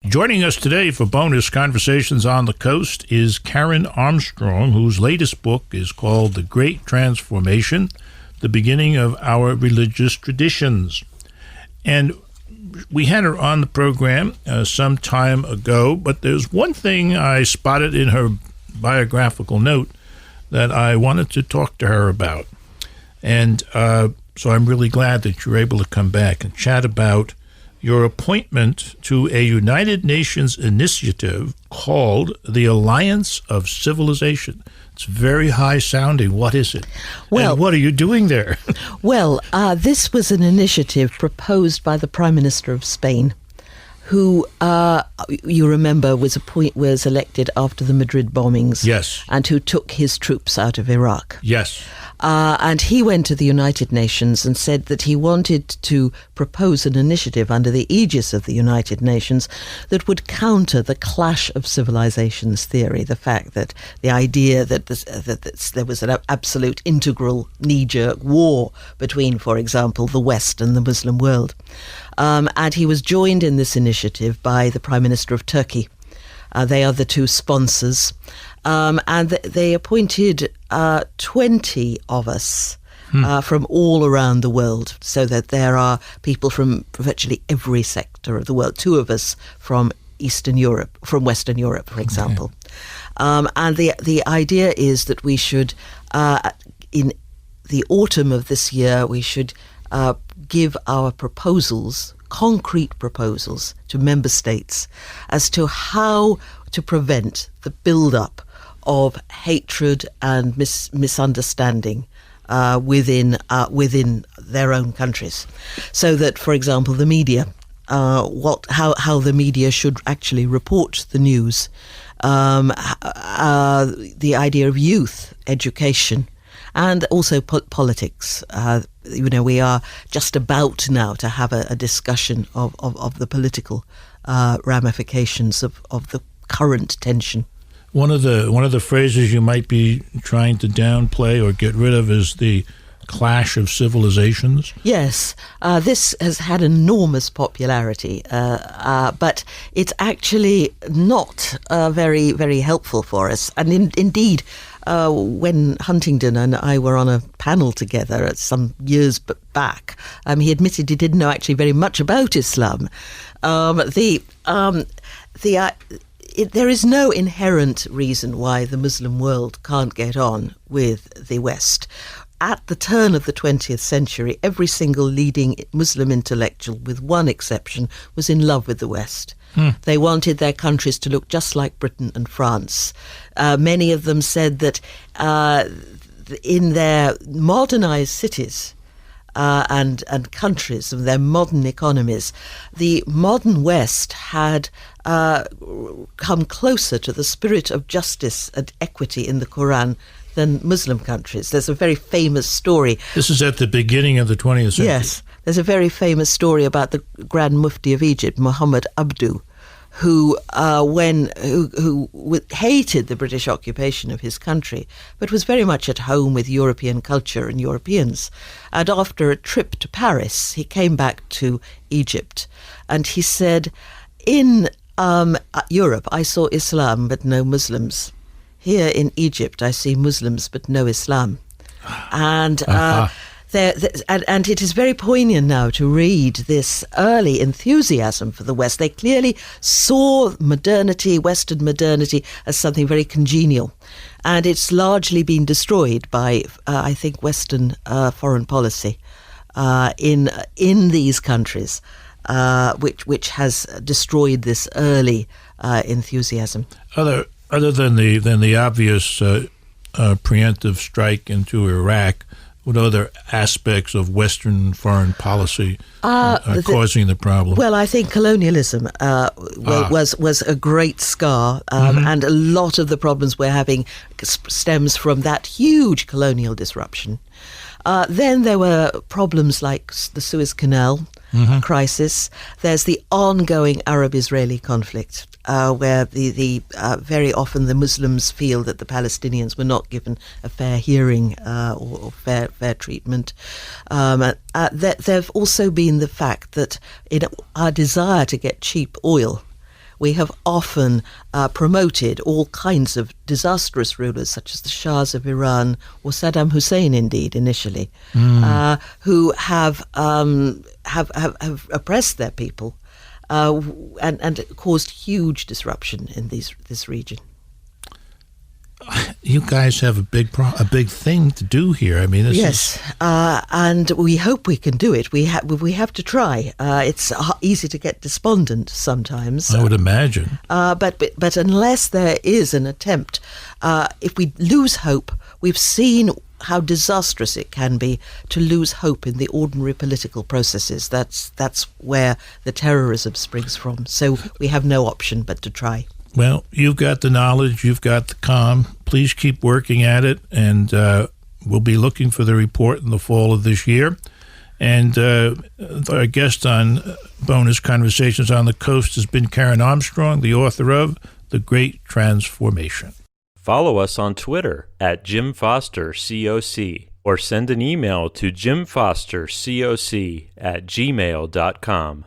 Joining us today for bonus Conversations on the Coast is Karen Armstrong, whose latest book is called The Great Transformation, The Beginning of Our Religious Traditions. And we had her on the program some time ago, but there's one thing I spotted in her biographical note that I wanted to talk to her about. And so I'm really glad that you're able to come back and chat about your appointment to a United Nations initiative called the Alliance of Civilization. It's very high sounding. What is it? Well, and what are you doing there? Well, this was an initiative proposed by the Prime Minister of Spain, who, you remember, was elected after the Madrid bombings. Yes. And who took his troops out of Iraq. Yes. And he went to the United Nations and said that he wanted to propose an initiative under the aegis of the United Nations that would counter the clash of civilizations theory, the fact that the idea that there was an absolute integral knee-jerk war between, for example, the West and the Muslim world. And he was joined in this initiative by the Prime Minister of Turkey. They are the two sponsors. And they appointed 20 of us from all around the world, so that there are people from virtually every sector of the world. Two of us from Western Europe, for example. And the idea is that we should, in the autumn of this year, we should give our proposals, concrete proposals, to member states as to how to prevent the build-up of hatred and misunderstanding within their own countries, so that, for example, the media, how the media should actually report the news, the idea of youth education, and also politics. We are just about now to have a discussion of the political ramifications of the current tension. One of the phrases you might be trying to downplay or get rid of is the clash of civilizations. Yes, this has had enormous popularity, but it's actually not very, very helpful for us. And indeed, when Huntington and I were on a panel together some years back, he admitted he didn't know actually very much about Islam. There is no inherent reason why the Muslim world can't get on with the West. At the turn of the 20th century, every single leading Muslim intellectual, with one exception, was in love with the West. They wanted their countries to look just like Britain and France. Many of them said that in their modernized cities and countries, and their modern economies, the modern West had come closer to the spirit of justice and equity in the Quran than Muslim countries. There's a very famous story. This is at the beginning of the 20th century. Yes. There's a very famous story about the Grand Mufti of Egypt, Muhammad Abdu, who hated the British occupation of his country, but was very much at home with European culture and Europeans. And after a trip to Paris, he came back to Egypt, and he said, in Europe, I saw Islam but no Muslims. Here in Egypt, I see Muslims but no Islam. And and it is very poignant now to read this early enthusiasm for the West. They clearly saw modernity, Western modernity, as something very congenial. And it's largely been destroyed by, I think, Western foreign policy in these countries, which has destroyed this early enthusiasm. Other than the obvious preemptive strike into Iraq, what other aspects of Western foreign policy are causing the problem? Well, I think colonialism was a great scar, and a lot of the problems we're having stems from that huge colonial disruption. Then there were problems like the Suez Canal crisis. There's the ongoing Arab-Israeli conflict, where the very often the Muslims feel that the Palestinians were not given a fair hearing or fair treatment. There've also been the fact that in our desire to get cheap oil, We have often promoted all kinds of disastrous rulers, such as the Shahs of Iran or Saddam Hussein, indeed, initially, who have oppressed their people and caused huge disruption in this region. You guys have a big thing to do here. I mean, and we hope we can do it. We have to try. It's easy to get despondent sometimes. I would imagine. But unless there is an attempt, if we lose hope, we've seen how disastrous it can be to lose hope in the ordinary political processes. That's where the terrorism springs from. So we have no option but to try. Well, you've got the knowledge, you've got the calm. Please keep working at it, and we'll be looking for the report in the fall of this year. And our guest on Bonus Conversations on the Coast has been Karen Armstrong, the author of The Great Transformation. Follow us on Twitter at Jim Foster COC, or send an email to jimfostercoc@gmail.com.